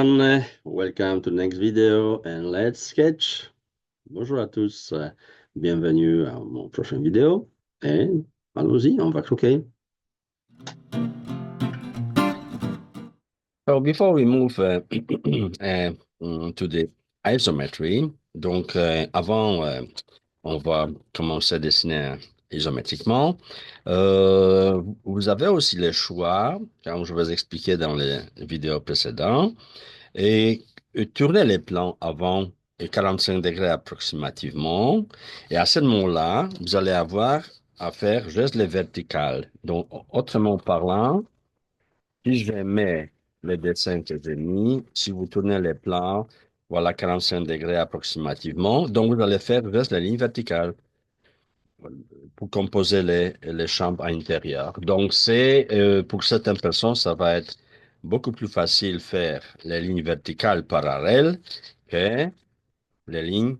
everyone, welcome to the next video and let's sketch. Bonjour à tous, bienvenue à mon prochaine vidéo et allons-y, on va croquer. So before we move to the isometry, donc avant on va commencer à dessiner isométriquement. Vous avez aussi le choix, comme je vous ai expliqué dans les vidéos précédentes, et tournez les plans avant 45 degrés approximativement. Et à ce moment-là, vous allez avoir à faire juste les verticales. Donc, autrement parlant, si je mets le dessin que j'ai mis, si vous tournez les plans, voilà 45 degrés approximativement. Donc, vous allez faire juste la ligne verticale pour composer les chambres à l'intérieur. Donc, pour certaines personnes, ça va être beaucoup plus facile faire les lignes verticales parallèles que les lignes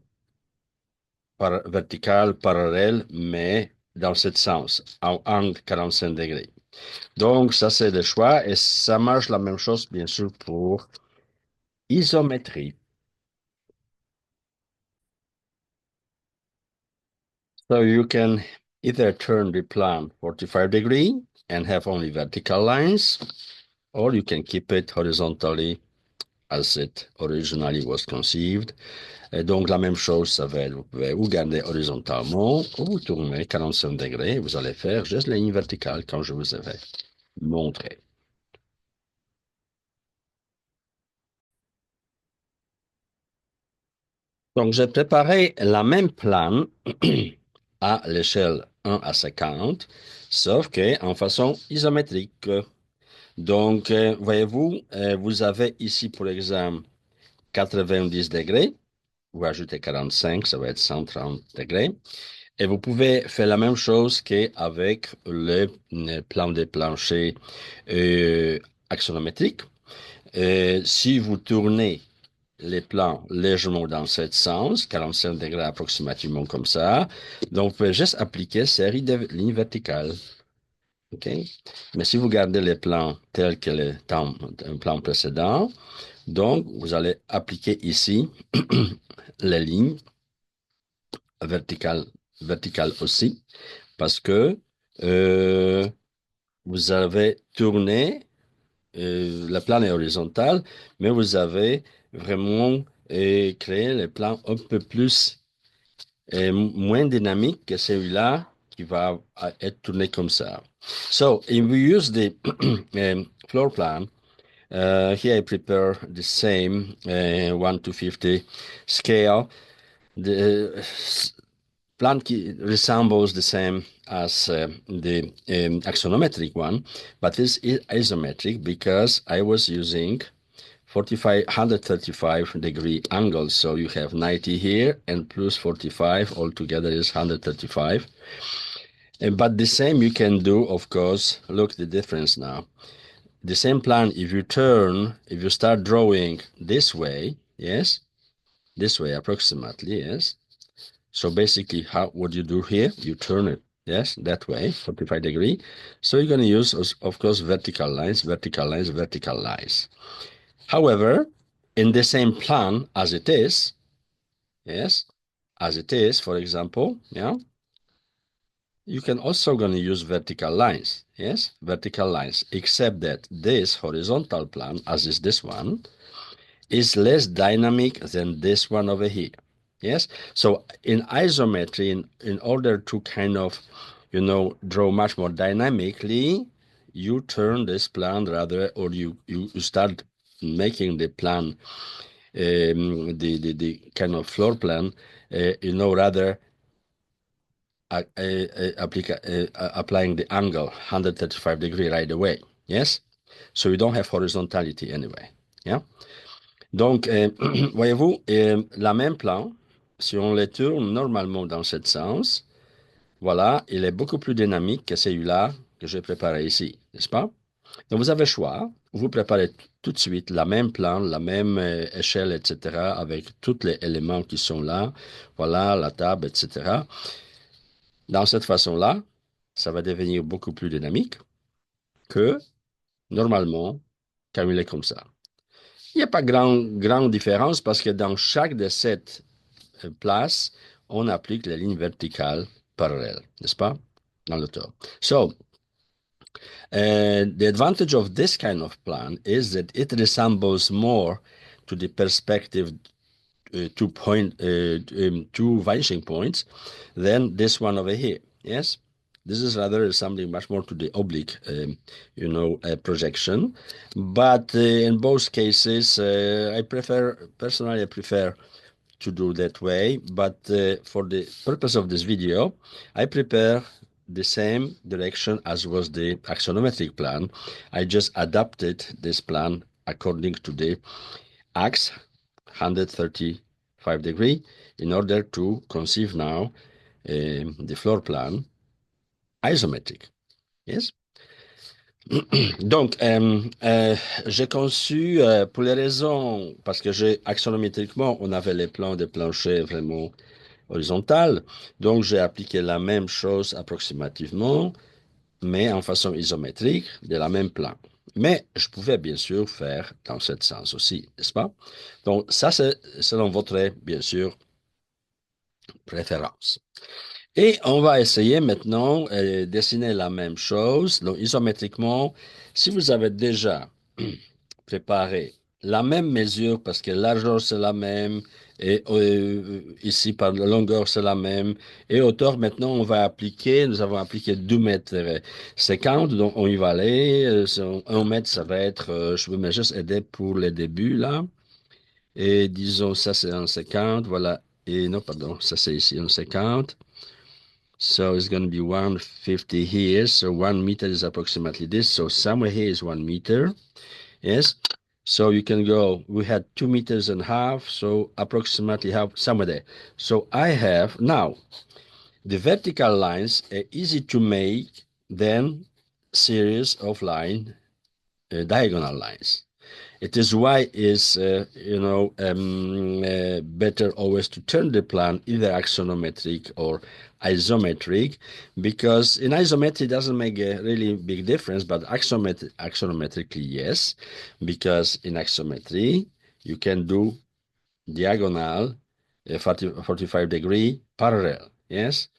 verticales parallèles, mais dans ce sens, en angle 45 degrés. Donc, ça, c'est le choix et ça marche la même chose, bien sûr, pour isométrie. So you can either turn the plan 45 degree and have only vertical lines, or you can keep it horizontally as it originally was conceived. Et donc, la même chose, ça va être, vous pouvez ou garder horizontalement, ou vous tournez 45 degrés, vous allez faire juste la ligne verticale comme je vous avais montré. Donc, j'ai préparé la même plan à l'échelle 1 à 50, sauf que en façon isométrique. Donc, voyez-vous, vous avez ici, pour exemple, 90 degrés. Vous ajoutez 45, ça va être 130 degrés. Et vous pouvez faire la même chose qu'avec le plan des planchers axonométriques. Si vous tournez les plans légèrement dans ce sens, 45 degrés approximativement comme ça, donc vous pouvez juste appliquer série de lignes verticales. OK? Mais si vous gardez les plans tels que le plan précédent, donc vous allez appliquer ici les lignes verticales, verticales aussi, parce que euh, vous avez tourné, le plan est horizontal, mais vous avez vraiment créé le plan un peu plus, moins dynamique que celui-là qui va être tourné comme ça. So, if we use the floor plan, here I prepare the same 1 to 50 scale. The plan resembles the same as the axonometric one, but this is isometric because I was using 135 degree angle. So you have 90 here and plus 45 altogether is 135. But the same you can do, of course, look the difference now. The same plan, if you start drawing this way, yes, this way approximately, yes. So basically, what you do here, you turn it, yes, that way, 45 degree. So you're going to use, of course, vertical lines, vertical lines, vertical lines. However, in the same plan as it is, yes, as it is, for example, yeah, you can also going to use vertical lines, yes, vertical lines, except that this horizontal plan, as is this one, is less dynamic than this one over here. Yes. So in isometry, in order to kind of, draw much more dynamically, you turn this plan rather, or you start making the plan, the kind of floor plan, rather applying the angle 135 degree right away. Yes. So you don't have horizontality anyway. Yeah. Donc, voyez-vous, la même plan, si on les tourne normalement dans ce sens, voilà, il est beaucoup plus dynamique que celui-là que j'ai préparé ici, n'est-ce pas? Donc, vous avez le choix. Vous préparez tout de suite la même plan, la même échelle, etc., avec tous les éléments qui sont là. Voilà, la table, etc. Dans cette façon-là, ça va devenir beaucoup plus dynamique que normalement, quand il est comme ça. Il n'y a pas grande différence parce que dans chaque de ces places, on applique les lignes verticales parallèles, n'est-ce pas? Dans le tour. So, the advantage of this kind of plan is that it resembles more to the perspective two vanishing points than this one over here. Yes, this is rather something much more to the oblique, projection. But in both cases, I prefer to do that way. But for the purpose of this video, I prepare the same direction as was the axonometric plan. I just adapted this plan according to the axe 135 degree in order to conceive now the floor plan isometric. Yes? Donc, j'ai conçu, pour les raisons, parce que axonométriquement, on avait les plans de plancher vraiment horizontales, donc j'ai appliqué la même chose approximativement, mais en façon isométrique, de la même plan. Mais je pouvais bien sûr faire dans ce sens aussi, n'est-ce pas? Donc, ça, c'est selon votre, bien sûr, préférence. Et on va essayer maintenant de dessiner la même chose. Donc, isométriquement, si vous avez déjà préparé la même mesure, parce que largeur c'est la même, et ici par la longueur c'est la même, et hauteur maintenant nous avons appliqué 2 mètres 50, donc on y va aller. 1 mètre ça va être, je vais me juste aider pour les débuts là, et disons ça c'est 1,50, voilà, et non pardon, ça c'est ici 1,50. So it's going to be 150 here. So 1 meter is approximately this. So somewhere here is 1 meter. Yes. So you can go, we had 2 meters and a half. So approximately half somewhere there. So I have now the vertical lines are easy to make than series of diagonal lines. It is why it's better always to turn the plan either axonometric or isometric, because in isometry it doesn't make a really big difference, but axonometrically yes, because in axometry you can do diagonal 45 degree parallel. Yes,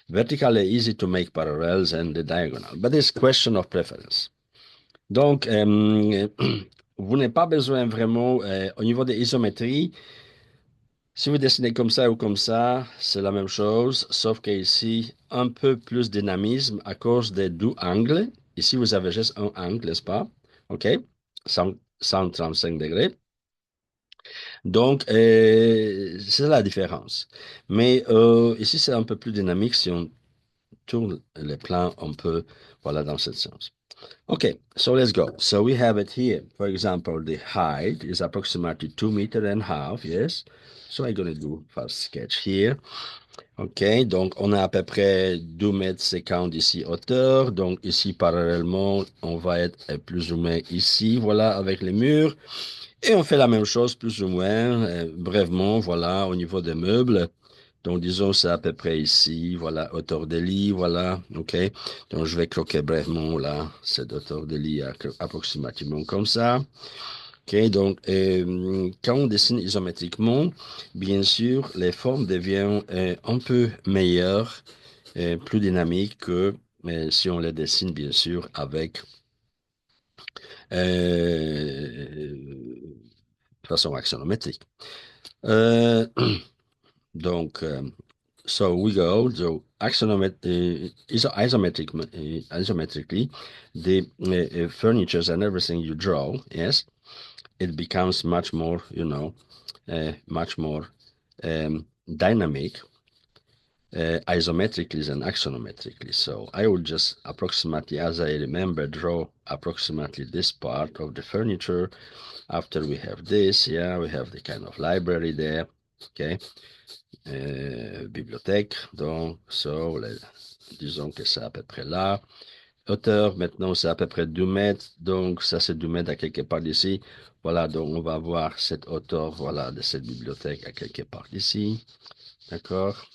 vertically easy to make parallels and the diagonal, but it's question of preference. Donc, vous n'avez pas besoin vraiment, au niveau des isométries, si vous dessinez comme ça ou comme ça, c'est la même chose, sauf qu'ici, un peu plus de dynamisme à cause des 2 angles. Ici, vous avez juste un angle, n'est-ce pas? OK? 135 degrés. Donc, c'est la différence. Mais ici, c'est un peu plus dynamique si on tourne les plans un peu, voilà, dans ce sens. Okay, so let's go. So we have it here. For example, the height is approximately 2 meters and a half, yes? So I'm going to do first sketch here. OK, donc on a à peu près 2,50 m ici hauteur. Donc ici, parallèlement, on va être plus ou moins ici, voilà, avec les murs. Et on fait la même chose, plus ou moins, brièvement, voilà, au niveau des meubles. Donc, disons, c'est à peu près ici, voilà, hauteur de lit, voilà, OK. Donc, je vais croquer brièvement, là, cette hauteur de lit approximativement comme ça. OK, donc, quand on dessine isométriquement, bien sûr, les formes deviennent un peu meilleures, plus dynamiques que si on les dessine, bien sûr, avec de façon axonométrique. Donc, so we go, so isometrically, the furnitures and everything you draw, yes, it becomes much more, much more dynamic, isometrically than axonometrically. So I will just approximately, as I remember, draw approximately this part of the furniture. After we have this, yeah, we have the kind of library there, okay. Bibliothèque, donc, disons que c'est à peu près là. Hauteur, maintenant, c'est à peu près 2 mètres, donc ça, c'est 2 mètres à quelque part d'ici. Voilà, donc on va avoir cette hauteur, voilà, de cette bibliothèque à quelque part d'ici. D'accord?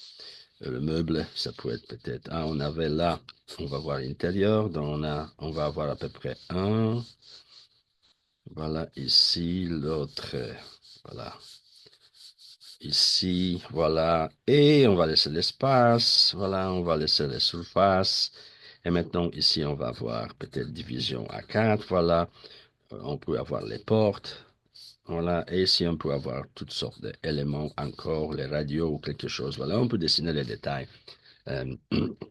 Le meuble, ça peut être peut-être, on avait là, on va voir l'intérieur, donc on va avoir à peu près 1, Voilà, ici, l'autre, voilà, ici, voilà. Et on va laisser l'espace, voilà, on va laisser les surfaces. Et maintenant, ici, on va voir peut-être division à 4, voilà. On peut avoir les portes, voilà. Et ici, on peut avoir toutes sortes d'éléments encore, les radios ou quelque chose. Voilà, on peut dessiner les détails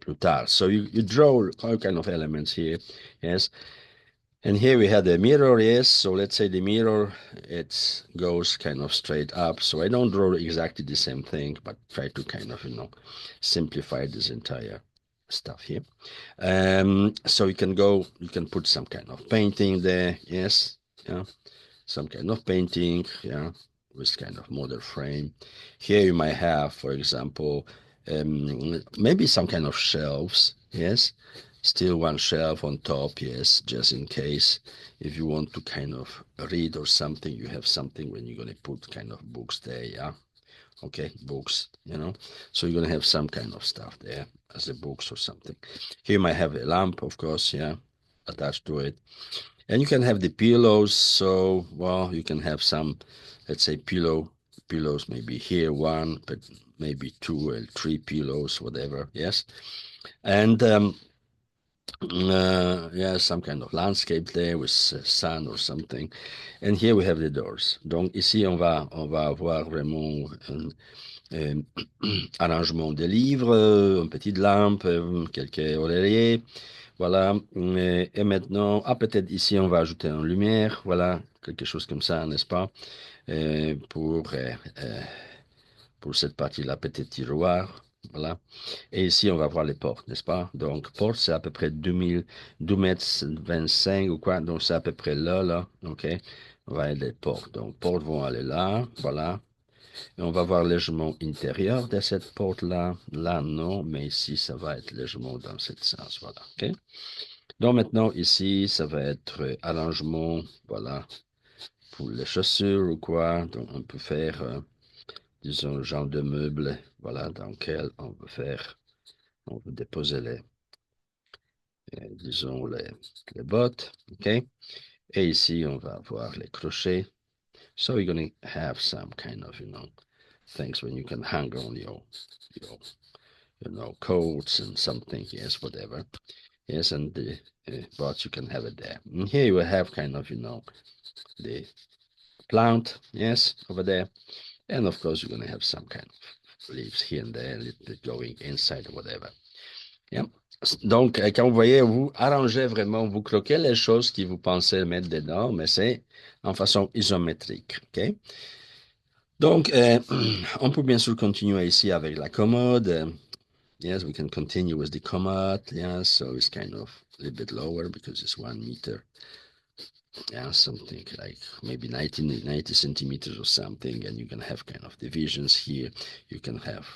plus tard. So you draw all kind of elements here, yes. And here we have the mirror, yes. So let's say the mirror, it goes kind of straight up. So I don't draw exactly the same thing, but try to kind of, simplify this entire stuff here. So you can put some kind of painting there, yes. Yeah, some kind of painting, yeah, with kind of model frame. Here you might have, for example, maybe some kind of shelves, yes. Still one shelf on top, yes, just in case if you want to kind of read or something, you have something when you're going to put kind of books there, yeah. Okay, books, So you're going to have some kind of stuff there as the books or something. Here you might have a lamp, of course, yeah, attached to it. And you can have the pillows. So, well, you can have some, let's say, pillows, maybe here one, but maybe two or three pillows, whatever. Yes. And yeah, some kind of landscape there with sun or something. And here we have the doors. Donc ici, on va avoir vraiment un arrangement de livres, une petite lampe, quelques oreillers. Voilà. Et maintenant, peut-être ici, on va ajouter une lumière. Voilà, quelque chose comme ça, n'est-ce pas? Euh, pour, euh, euh, pour cette partie-là, peut-être tiroir. Voilà. Et ici, on va voir les portes, n'est-ce pas? Donc, porte, c'est à peu près 2 mètres 25 ou quoi. Donc, c'est à peu près là, là. OK? On va aller les portes. Donc, portes vont aller là. Voilà. Et on va voir légèrement intérieur de cette porte-là. Là, non, mais ici, ça va être légèrement dans ce sens. Voilà. OK? Donc maintenant, ici, ça va être arrangement, voilà, pour les chaussures ou quoi. Donc on peut faire, disons, genre de meuble, voilà, dans lequel on peut déposer disons, les bottes, OK? Et ici, on va avoir les crochets. So you're going to have some kind of, things when you can hang on your coats and something, yes, whatever. Yes, and the but you can have it there. And here you will have kind of, the plant, yes, over there. And of course, you're going to have some kind of leaves here and there, a little bit going inside or whatever. Yeah. Donc, quand vous voyez, vous arrangez vraiment, vous croquez les choses que vous pensez mettre dedans, mais c'est en façon isométrique. OK? Donc, on peut bien sûr continuer ici avec la commode. Yes, we can continue with the commode. Yeah, so it's kind of a little bit lower because it's 1 meter. Yeah, something like maybe 90 centimeters or something, and you can have kind of divisions here. You can have,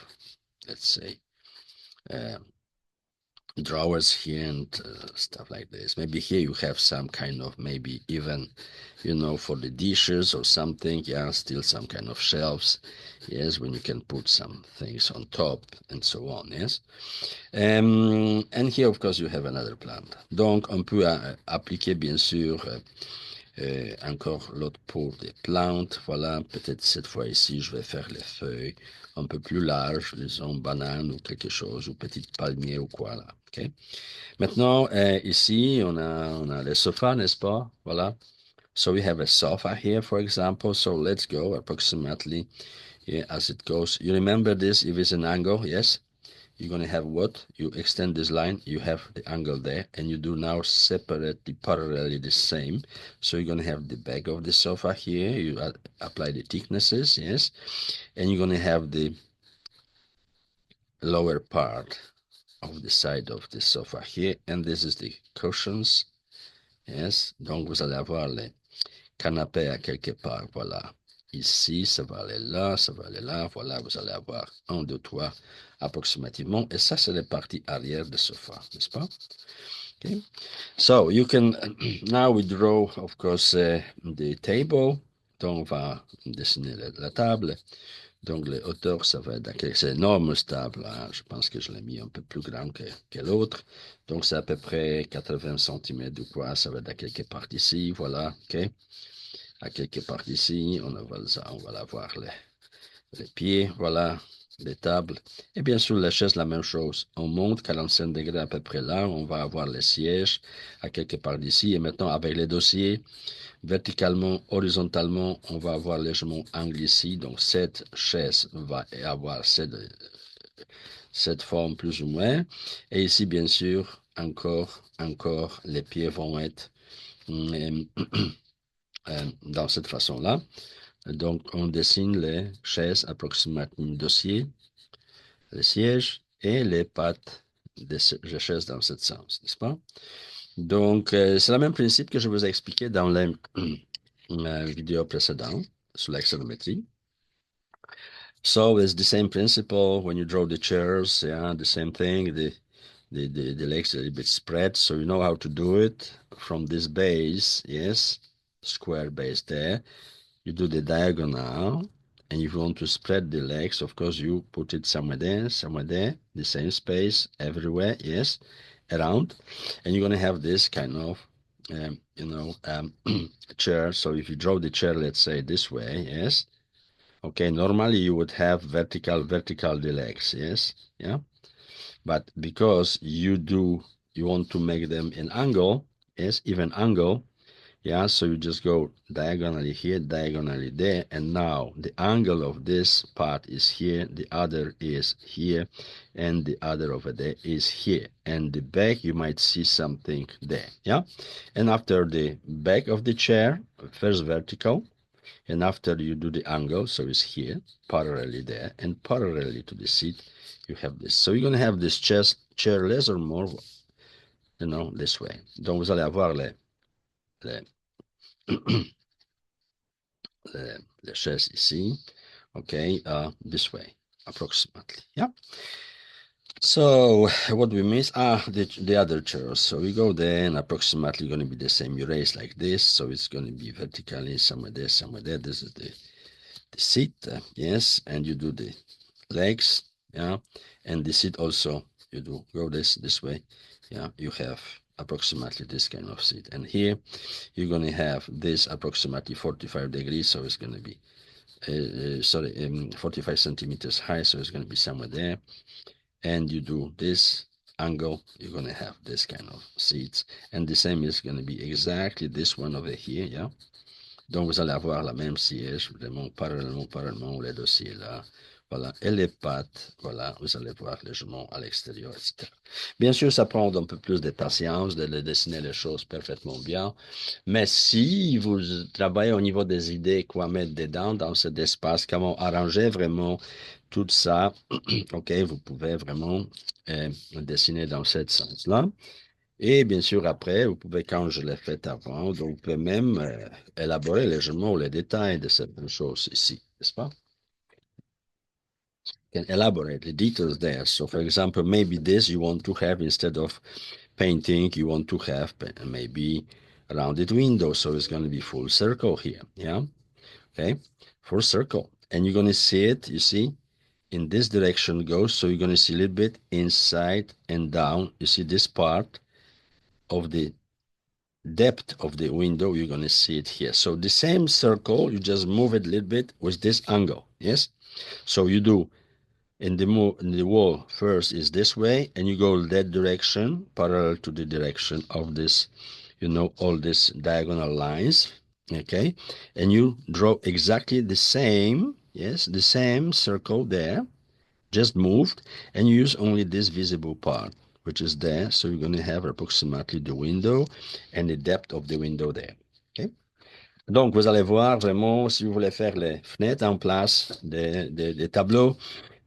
let's say, uh, drawers here and stuff like this. Maybe here you have some kind of maybe even, for the dishes or something. Yeah, still some kind of shelves. Yes, when you can put some things on top and so on. Yes. And here, of course, you have another plant. Donc, on peut appliquer, bien sûr, encore l'autre pour des plantes. Voilà, peut-être cette fois ici, je vais faire les feuilles un peu plus larges, disons banane ou quelque chose, ou petite palmier ou quoi là. OK? Maintenant, ici, on a les sofas, n'est-ce pas? Voilà. So we have a sofa here, for example. So let's go approximately, yeah, as it goes. You remember this if it's an angle, yes? You're going to have what? You extend this line, you have the angle there, and you do now separate the parallelly the same. So you're going to have the back of the sofa here, you apply the thicknesses, yes, and you're going to have the lower part of the side of the sofa here, and this is the cushions, yes. Donc vous allez avoir les canapés à quelque part, voilà. Ici, ça va aller là, ça va aller là, voilà, vous allez avoir un, deux, trois approximativement, et ça, c'est la partie arrière du sofa, n'est-ce pas? Okay. So you can now we draw, of course, the table. Donc, on va dessiner la table. Donc, les hauteurs, ça va être, c'est énorme, cette table, hein. Je pense que je l'ai mis un peu plus grand que l'autre. Donc, c'est à peu près 80 cm ou quoi. Ça va être à quelque part ici, voilà. OK. à quelque part ici, on va avoir les pieds, voilà, les tables. Et bien sûr, les chaises, la même chose. On monte 45 degrés à peu près là, on va avoir les sièges à quelque part d'ici. Et maintenant, avec les dossiers, verticalement, horizontalement, on va avoir légèrement angle ici. Donc, cette chaise va avoir cette forme plus ou moins. Et ici, bien sûr, encore, les pieds vont être euh, dans cette façon-là. Donc, on dessine les chaises approximativement dossier, les sièges et les pattes des chaises dans ce sens, n'est-ce pas? Donc, c'est le même principe que je vous ai expliqué dans la vidéo précédente sur l'axonométrie. So it's the same principle when you draw the chairs, yeah, the same thing. The legs are a little bit spread, so you know how to do it from this base, yes, square base there. You do the diagonal, and if you want to spread the legs, of course, you put it somewhere there, the same space everywhere, yes, around, and you're gonna have this kind of, chair. So if you draw the chair, let's say this way, yes. Okay, normally you would have vertical the legs, yes, yeah. But because you want to make them an angle, yes, even angle, yeah, so you just go diagonally here, diagonally there, and now the angle of this part is here, the other is here, and the other over there is here. And the back, you might see something there, yeah? And after the back of the chair, first vertical, and after you do the angle, so it's here, parallelly there, and parallelly to the seat, you have this. So you're going to have this chair less or more, this way. Donc, vous allez avoir les, les chaises ici, okay, this way, approximately, yeah. So what we miss? The other chairs. So we go there and approximately going to be the same. You raise like this, so it's going to be vertically somewhere there, somewhere there. This is the seat, yes, and you do the legs, yeah, and the seat also you do go this way, yeah. You have approximately this kind of seat, and here you're going to have this approximately 45 degrees, so it's going to be 45 centimeters high, so it's going to be somewhere there. And you do this angle, you're going to have this kind of seats. And the same is going to be exactly this one over here, yeah. Donc, vous allez avoir la même siège, vraiment parallèlement, les dossiers là. Voilà. Et les pattes, voilà, vous allez voir légèrement à l'extérieur, etc. Bien sûr, ça prend un peu plus de patience de dessiner les choses parfaitement bien. Mais si vous travaillez au niveau des idées, quoi mettre dedans dans cet espace, comment arranger vraiment tout ça, OK, vous pouvez vraiment dessiner dans ce sens-là. Et bien sûr, après, vous pouvez, quand je l'ai fait avant, donc vous pouvez même élaborer légèrement les détails de certaines choses ici, n'est-ce pas? You can elaborate the details there. So, for example, maybe this you want to have instead of painting, you want to have maybe rounded windows. So it's going to be full circle here. Yeah. Okay. Full circle. And you're going to see it, you see, in this direction goes. So you're going to see a little bit inside and down. You see this part of the depth of the window, you're going to see it here. So the same circle, you just move it a little bit with this angle. Yes. So you do in the wall first is this way, and you go that direction parallel to the direction of this, all these diagonal lines. Okay. And you draw exactly the same, yes, the same circle there, just moved, and you use only this visible part, which is there. So you're going to have approximately the window and the depth of the window there. Okay? Donc, vous allez voir vraiment, si vous voulez faire les fenêtres en place des tableaux,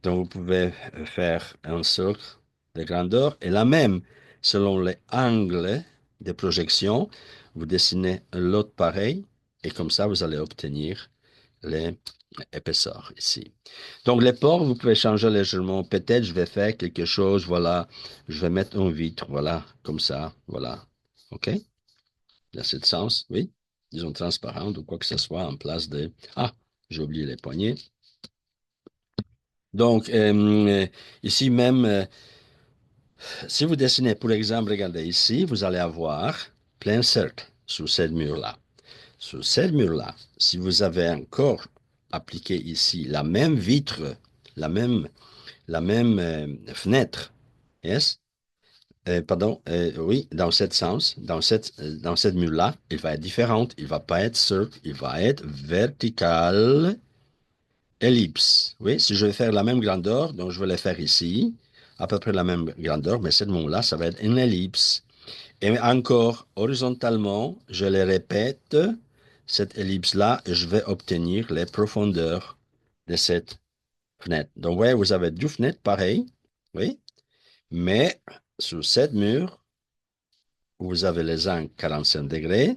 donc vous pouvez faire un cercle de grandeur et là même, selon les angles de projection, vous dessinez l'autre pareil et comme ça, vous allez obtenir l'épaisseur ici. Donc, les ports, vous pouvez changer légèrement. Peut-être je vais faire quelque chose, voilà. Je vais mettre un vitre, voilà, comme ça, voilà. OK? Dans ce sens, oui. Disons transparent ou quoi que ce soit en place de... Ah, j'ai oublié les poignées. Donc, ici même, si vous dessinez, pour exemple, regardez ici, vous allez avoir plein cercle sur cette mur-là. Sur cette mur-là, si vous avez encore appliqué ici la même vitre, la même, la même fenêtre, yes? Pardon, oui, dans ce sens, dans cette mur-là, il va être différent. Il va pas être circle, il va être vertical, ellipse. Oui, si je vais faire la même grandeur, donc je vais le faire ici, à peu près la même grandeur, mais ce mot-là, ça va être une ellipse. Et encore, horizontalement, je le répète, cette ellipse-là, et je vais obtenir les profondeurs de cette fenêtre. Donc, vous voyez, vous avez deux fenêtres pareilles, oui, mais sur cette mur, vous avez les angles 45 degrés,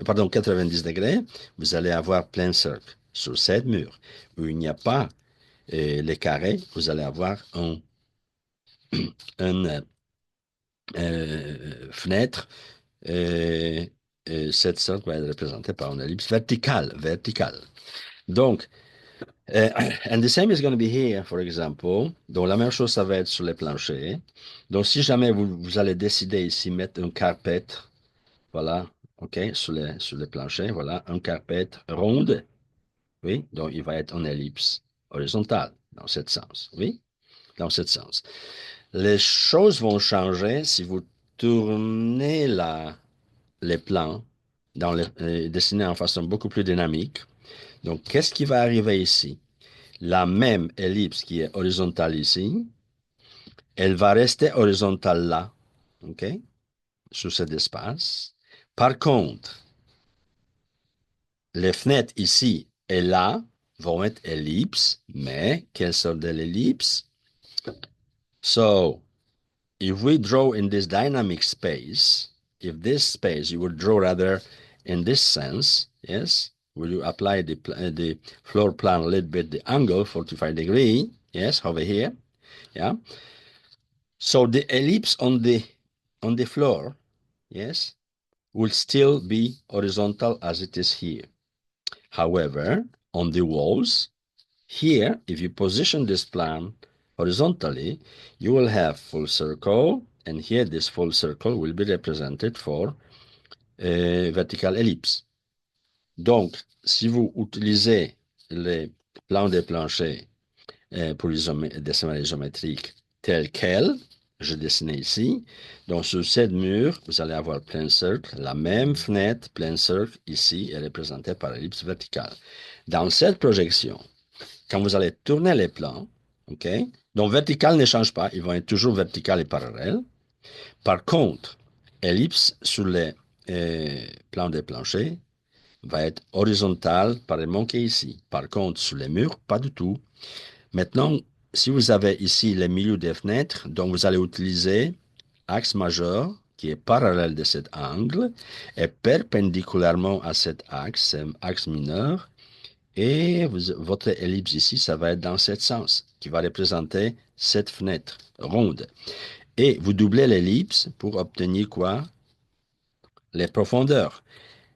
pardon, 90 degrés, vous allez avoir plein cercle. Sur cette mur, où il n'y a pas les carrés, vous allez avoir une fenêtre. euh, cette sorte va être représentée par une ellipse verticale, verticale. Donc, and the same is going to be here, for example. Donc, la même chose, ça va être sur les planchers. Donc, si jamais vous allez décider ici mettre un carpet, voilà, OK, sur les planchers, voilà, un carpet ronde, oui, donc il va être en ellipse horizontale, dans ce sens, oui, dans ce sens. Les choses vont changer si vous tournez les plans dessinés en façon beaucoup plus dynamique. Donc, qu'est-ce qui va arriver ici? La même ellipse qui est horizontale ici, elle va rester horizontale là, OK, sur cet espace. Par contre, les fenêtres ici et là vont être ellipses, mais quelle sorte de l'ellipse? So, if we draw in this dynamic space, if this space, you would draw rather in this sense, yes, will you apply the floor plan a little bit, the angle, 45 degree, yes, over here, yeah. So the ellipse on the floor, yes, will still be horizontal as it is here. However, on the walls, here, if you position this plan horizontally, you will have full circle, and here this full circle will be represented for a vertical ellipse. Donc, si vous utilisez les plans des planchers pour les dessins isométriques tels quels, je dessinais ici, donc sur cette mur, vous allez avoir plein cercle, la même fenêtre, plein cercle, ici, est représentée par l'ellipse verticale. Dans cette projection, quand vous allez tourner les plans, OK? Donc, vertical ne change pas, ils vont être toujours vertical et parallèles. Par contre, ellipse sur les plans des planchers va être horizontal, pareillement qu'ici. Par contre, sur les murs, pas du tout. Maintenant, si vous avez ici les milieux des fenêtres, donc vous allez utiliser axe majeur qui est parallèle de cet angle et perpendiculairement à cet axe, axe mineur, et votre ellipse ici, ça va être dans ce sens, qui va représenter cette fenêtre ronde. Et vous doublez l'ellipse pour obtenir quoi? Les profondeurs.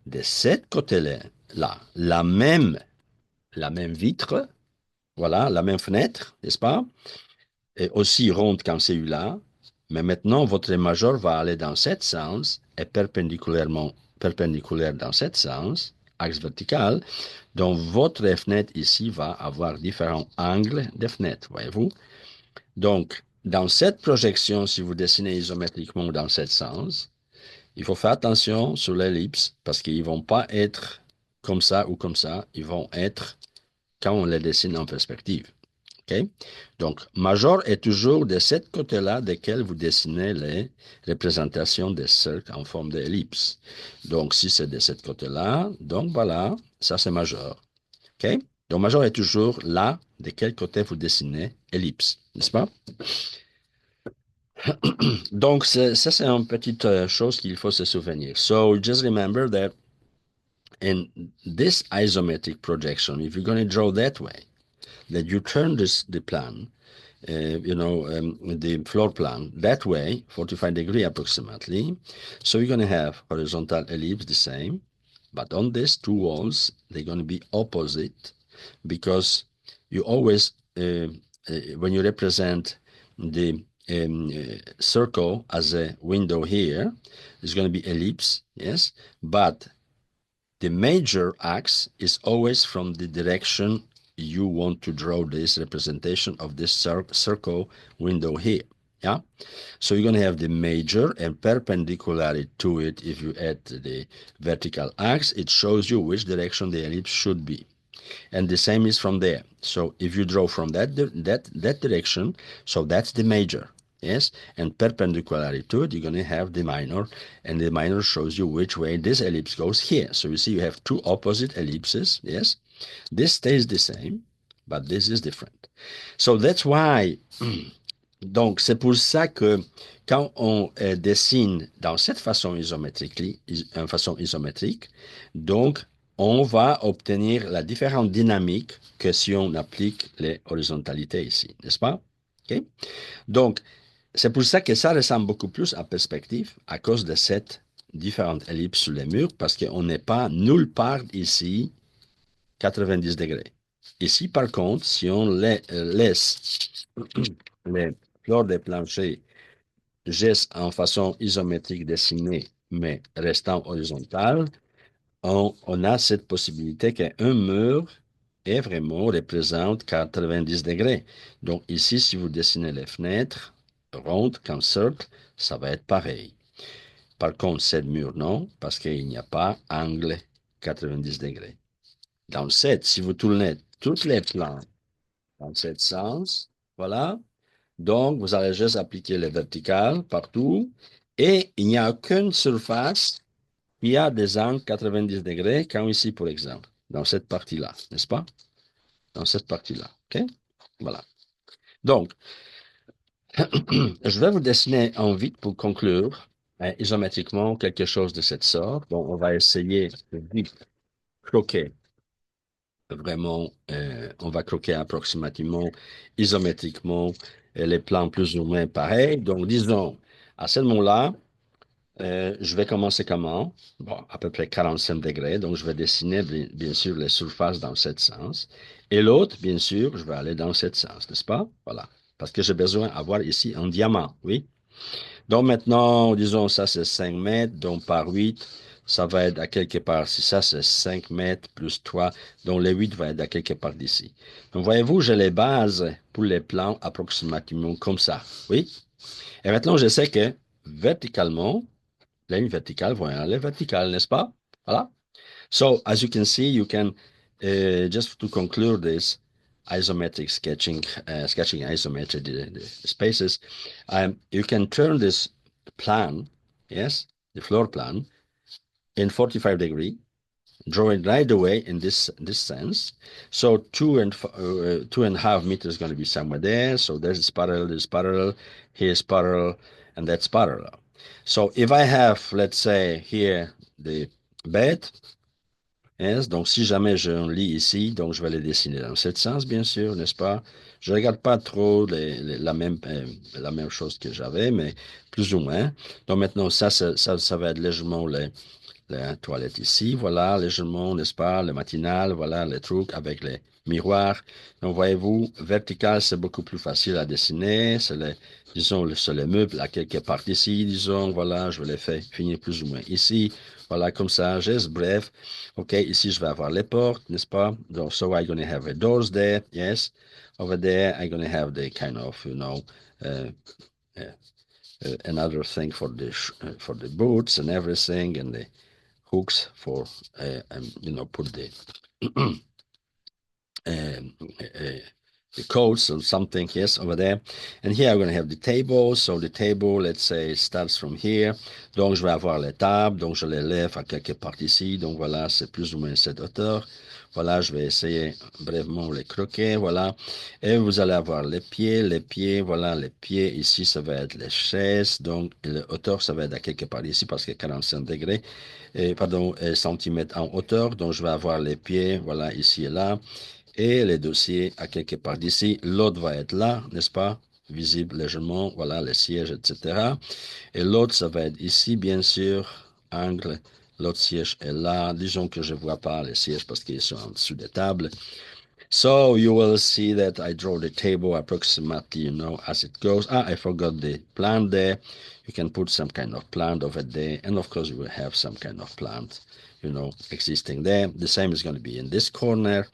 De cette côté-là, la même vitre, voilà, la même fenêtre, n'est-ce pas? Et aussi ronde comme celui-là. Mais maintenant, votre majeur va aller dans ce sens et perpendiculaire dans ce sens, axe vertical. Donc, votre fenêtre ici va avoir différents angles de fenêtre, voyez-vous? Donc, dans cette projection, si vous dessinez isométriquement dans ce sens, il faut faire attention sur l'ellipse parce qu'ils ne vont pas être comme ça ou comme ça, ils vont être quand on les dessine en perspective. OK? Donc, major est toujours de ce côté-là desquels vous dessinez les représentations des cercles en forme d'ellipse. Donc, si c'est de ce côté-là, donc voilà, ça c'est majeur. OK? Donc, majeur est toujours là de quel côté vous dessinez ellipse, n'est-ce pas? Donc, ça c'est une petite chose qu'il faut se souvenir. So, just remember that in this isometric projection, if you're going to draw that way, that you turn the plan, the floor plan that way, 45 degree approximately. So you're going to have horizontal ellipse the same, but on these two walls, they're going to be opposite because you always, when you represent the circle as a window here, it's going to be ellipse, yes, but The major axe is always from the direction you want to draw this representation of this circle window here. Yeah. So you're going to have the major, and perpendicular to it, if you add the vertical axe, it shows you which direction the ellipse should be. And the same is from there. So if you draw from that direction, so that's the major. Yes, and perpendicular to it, you're going to have the minor, and the minor shows you which way this ellipse goes here. So you see you have two opposite ellipses. Yes, this stays the same, but this is different. So that's why donc, c'est pour ça que quand on dessine dans cette façon isométrique, donc on va obtenir la différente dynamique que si on applique les horizontalités ici, n'est-ce pas? OK? Donc, c'est pour ça que ça ressemble beaucoup plus à perspective à cause de cette différente ellipse sur les murs, parce qu'on n'est pas nulle part ici 90 degrés. Ici, par contre, si on laisse les fleurs des planchers gestes en façon isométrique dessinée, mais restant horizontale, on a cette possibilité qu'un mur est vraiment représente 90 degrés. Donc ici, si vous dessinez les fenêtres rondes comme cercle, ça va être pareil. Par contre, cette mur, non, parce qu'il n'y a pas angle 90 degrés. Dans cette, si vous tournez tous les plans dans ce sens, voilà, donc, vous allez juste appliquer les verticales partout et il n'y a aucune surface qui a des angles 90 degrés, comme ici, pour exemple, dans cette partie-là, n'est-ce pas? Dans cette partie-là, OK? Voilà. Donc, je vais vous dessiner en vite pour conclure isométriquement quelque chose de cette sorte. Bon, on va essayer de vite croquer vraiment, on va croquer approximativement, isométriquement, les plans plus ou moins pareils. Donc, disons, à ce moment-là, je vais commencer comment? Bon, à peu près 45 degrés. Donc, je vais dessiner, bien sûr, les surfaces dans ce sens. Et l'autre, bien sûr, je vais aller dans ce sens, n'est-ce pas? Voilà. Parce que j'ai besoin d'avoir ici un diamant, oui? Donc maintenant, disons, ça c'est 5 mètres, donc par 8, ça va être à quelque part. Si ça c'est 5 mètres plus 3, donc les 8 va être à quelque part d'ici. Donc voyez-vous, j'ai les bases pour les plans approximativement comme ça. Oui? Et maintenant, je sais que verticalement, la ligne verticale va aller verticale, n'est-ce pas? Voilà. So, as you can see, you can, just to conclude this isometric sketching isometry, the spaces, you can turn this plan, yes, the floor plan, in 45 degree, draw it right away in this sense. So 2.5 meters is going to be somewhere there. So there's parallel, here's parallel, and that's parallel. So if I have, let's say, here the bed, yes, donc si jamais j'ai un lit ici, donc je vais les dessiner dans ce sens, bien sûr, n'est-ce pas? Je ne regarde pas trop la même chose que j'avais, mais plus ou moins. Donc maintenant, ça va être légèrement la toilette ici, voilà, légèrement, n'est-ce pas, le matinal, voilà, les trucs avec les miroirs. Donc, voyez-vous, vertical, c'est beaucoup plus facile à dessiner. C'est les meubles à quelque part ici, disons, voilà, je vais les faire finir plus ou moins ici. Voilà, comme ça, juste bref. OK, ici, je vais avoir les portes, n'est-ce pas? Donc, so I'm going to have the doors there, yes. Over there, I'm going to have the kind of, uh, another thing for the boots and everything, and the hooks for, put um, uh, the coats or something, yes, over there. And here I'm going to have the table. So the table, let's say, starts from here. Donc, je vais avoir les tables. Donc, je les lève à quelque part ici. Donc, voilà, c'est plus ou moins cette hauteur. Voilà, je vais essayer brièvement les croquer, voilà. Et vous allez avoir les pieds, voilà, les pieds. Ici, ça va être les chaises. Donc, la hauteur, ça va être à quelque part ici parce que 45 degrés, pardon, centimètres en hauteur. Donc, je vais avoir les pieds, voilà, ici et là. Et les dossiers à quelque part d'ici. L'autre va être là, n'est-ce pas? Visible légèrement, voilà, les sièges, etc. Et l'autre, ça va être ici, bien sûr, angle. L'autre siège est là. Disons que je ne vois pas les sièges parce qu'ils sont en dessous des tables. So you will see that I draw the table approximately, as it goes. I forgot the plant there. You can put some kind of plant over there. And of course, you will have some kind of plant, existing there. The same is going to be in this corner.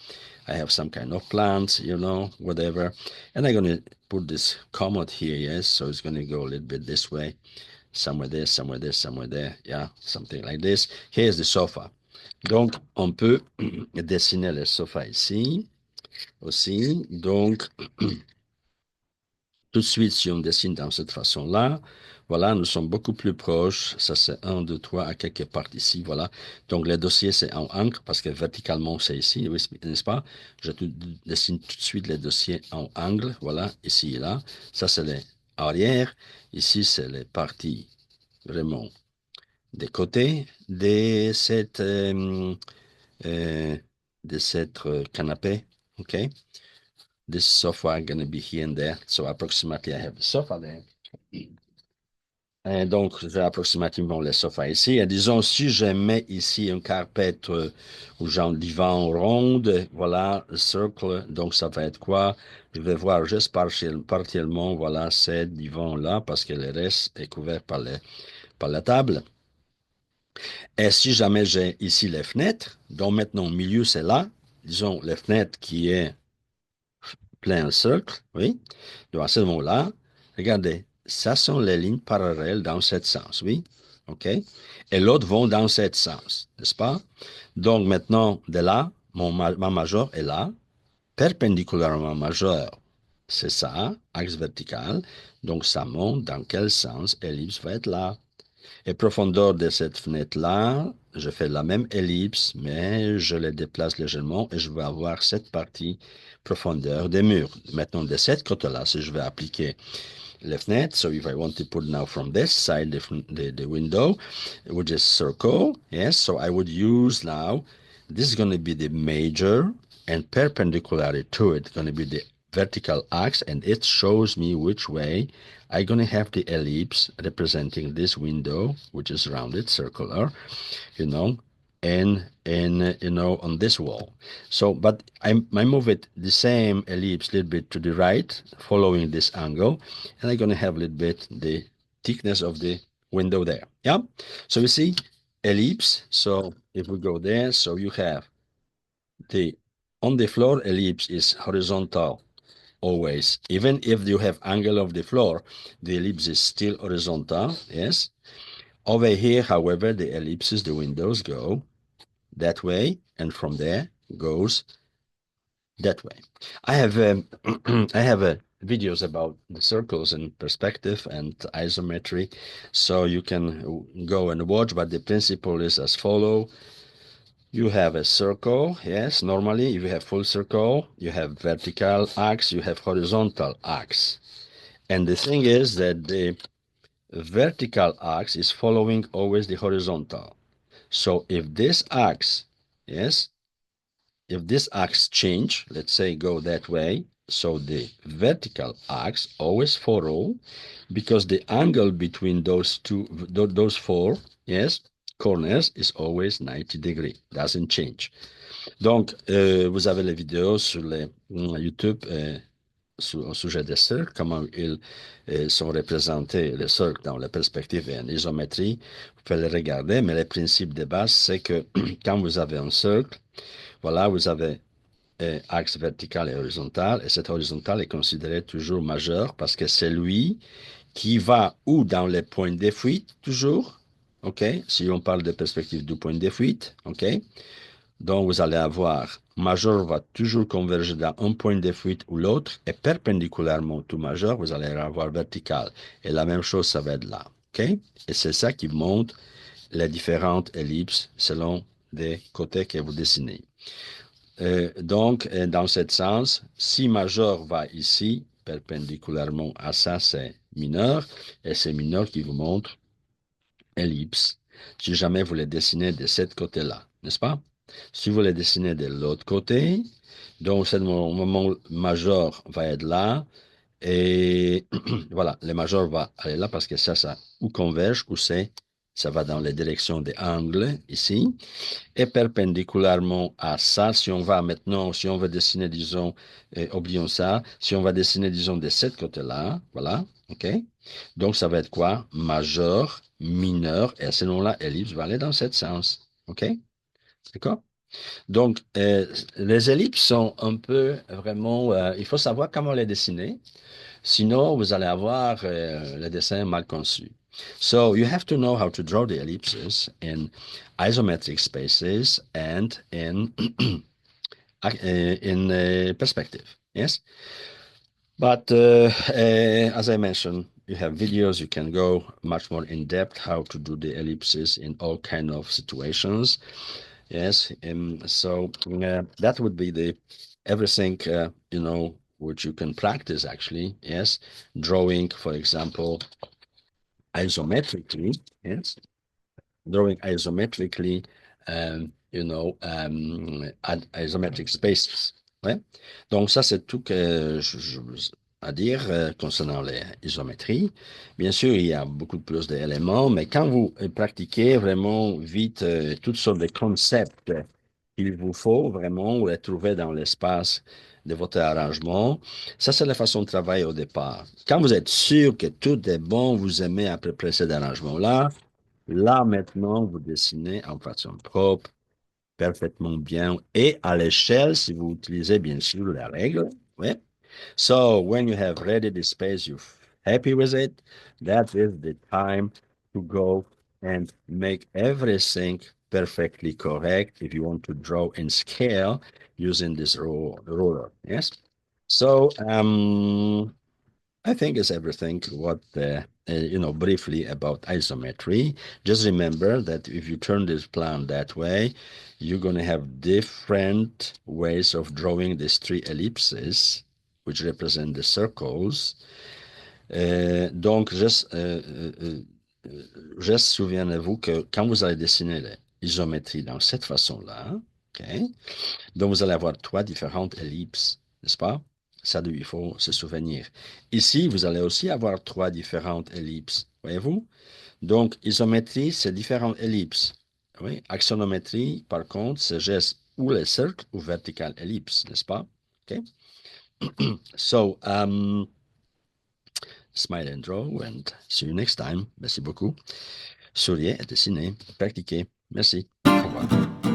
I have some kind of plants, whatever. And I'm going to put this commode here, yes. So it's going to go a little bit this way, somewhere there, somewhere there, somewhere there. Yeah, something like this. Here's the sofa. Donc, on peut dessiner le sofa ici aussi. Donc, tout de suite, si on dessine dans cette façon-là, voilà, nous sommes beaucoup plus proches. Ça, c'est un, 2, 3, à quelque part ici, voilà. Donc, le dossier, c'est en angle parce que verticalement, c'est ici, oui, n'est-ce pas? Dessine tout de suite le dossier en angle, voilà, ici et là. Ça, c'est les arrières. Ici, c'est les parties vraiment des côtés euh, de cette canapé, OK? This sofa going to be here and there. So approximately, I have the sofa there. Et donc, j'ai approximativement le sofa ici. Et disons, si je mets ici un carpet ou genre divan ronde, voilà, circle, donc ça va être quoi? Je vais voir juste partiellement, voilà, ce divan-là, parce que le reste est couvert par la table. Et si jamais j'ai ici les fenêtres, donc maintenant au milieu, c'est là, disons, les fenêtres qui est plein cercle, oui. Donc à ce moment-là, regardez, ça sont les lignes parallèles dans ce sens, oui. OK? Et l'autre vont dans ce sens, n'est-ce pas? Donc maintenant, de là, ma major est là, perpendiculairement majeur, c'est ça, axe vertical. Donc ça montre dans quel sens ellipse va être là. Et profondeur de cette fenêtre-là, je fais la même ellipse, mais je la déplace légèrement et je vais avoir cette partie profondeur des murs. Maintenant, de cette côté-là, si je vais appliquer les fenêtres, so if I want to put now from this side the window, which is circle, yes, so I would use now, this is going to be the major and perpendicular to it, going to be the vertical axe, and it shows me which way I'm going to have the ellipse representing this window, which is rounded, circular, you know, and on this wall. So, but I move it the same ellipse a little bit to the right, following this angle, and I'm going to have a little bit the thickness of the window there. Yeah. So you see ellipse. So if we go there, so you have the on the floor ellipse is horizontal always. Even if you have angle of the floor, the ellipse is still horizontal. Yes. Over here, however, the ellipses, the windows go that way, and from there goes that way. I have I have videos about the circles and perspective and isometry, so you can go and watch. But the principle is as follow. You have a circle, yes. Normally, if you have full circle, you have vertical axe, you have horizontal axe, and the thing is that the vertical axe is following always the horizontal. So if this axe, yes, if this axe change, let's say go that way, so the vertical axe always follow because the angle between those four, yes, corners is always 90 degrees, doesn't change. Donc, vous avez les vidéos sur les YouTube au sujet des cercles, comment ils sont représentés, les cercles dans la perspective et en isométrie. Vous pouvez les regarder, mais le principe de base, c'est que quand vous avez un cercle, voilà, vous avez axe vertical et horizontal, et cet horizontal est considéré toujours majeur parce que c'est lui qui va ou dans les points de fuite, toujours, OK? Si on parle de perspective du point de fuite, OK? Donc, vous allez avoir majeur va toujours converger dans un point de fuite ou l'autre, et perpendiculairement tout majeur, vous allez avoir vertical. Et la même chose, ça va être là, OK? Et c'est ça qui montre les différentes ellipses selon des côtés que vous dessinez. Donc, dans ce sens, si majeur va ici, perpendiculairement à ça, c'est mineur, et c'est mineur qui vous montre ellipse. Si jamais vous les dessinez de ce côté-là, n'est-ce pas? Si vous les dessinez de l'autre côté, donc ce moment majeur va être là, et voilà, le majeur va aller là parce que ça ou converge ou c'est ça va dans la direction des angles ici. Et perpendiculairement à ça, si on va maintenant, si on veut dessiner, disons, oublions ça, si on va dessiner, disons, de ce côté-là, voilà, OK? Donc, ça va être quoi? Majeur, mineur, et selon la ellipse va aller dans ce sens, OK? D'accord? Donc, les ellipses sont un peu vraiment, il faut savoir comment les dessiner. Sinon, vous allez avoir le dessin mal conçu. So you have to know how to draw the ellipses in isometric spaces and in perspective. Yes, but as I mentioned, you have videos. You can go much more in depth how to do the ellipses in all kind of situations. Yes, so that would be the everything which you can practice actually. Yes, drawing, for example, isometrically. Yes, drawing isometrically, at isometric spaces. Ouais. Donc ça, c'est tout que à dire concernant les isométries. Bien sûr, il y a beaucoup plus d'éléments, mais quand vous pratiquez vraiment vite toutes sortes de concepts qu'il vous faut vraiment les trouver dans l'espace de votre arrangement, ça, c'est la façon de travailler au départ. Quand vous êtes sûr que tout est bon, vous aimez à peu près cet arrangement-là, là, maintenant, vous dessinez en façon propre, parfaitement bien, et à l'échelle, si vous utilisez bien sûr la règle. Ouais. So, when you have ready the space, you're happy with it, that is the time to go and make everything perfectly correct if you want to draw in scale using this ruler. Yes. So, I think it's everything what briefly about isometry. Just remember that if you turn this plan that way, you're going to have different ways of drawing these three ellipses, which represent the circles. Donc, juste souvenez-vous que quand vous allez dessiner l'isométrie dans cette façon-là, OK, donc vous allez avoir trois différentes ellipses, n'est-ce pas? Ça, il faut se souvenir. Ici, vous allez aussi avoir trois différentes ellipses, voyez-vous? Donc, isométrie, c'est différentes ellipses. Oui. Axonométrie, par contre, c'est juste ou les cercles ou vertical ellipse, n'est-ce pas? OK? So, smile and draw and see you next time. Merci beaucoup. Souriez et dessinez. Pratiquez. Merci. Au revoir.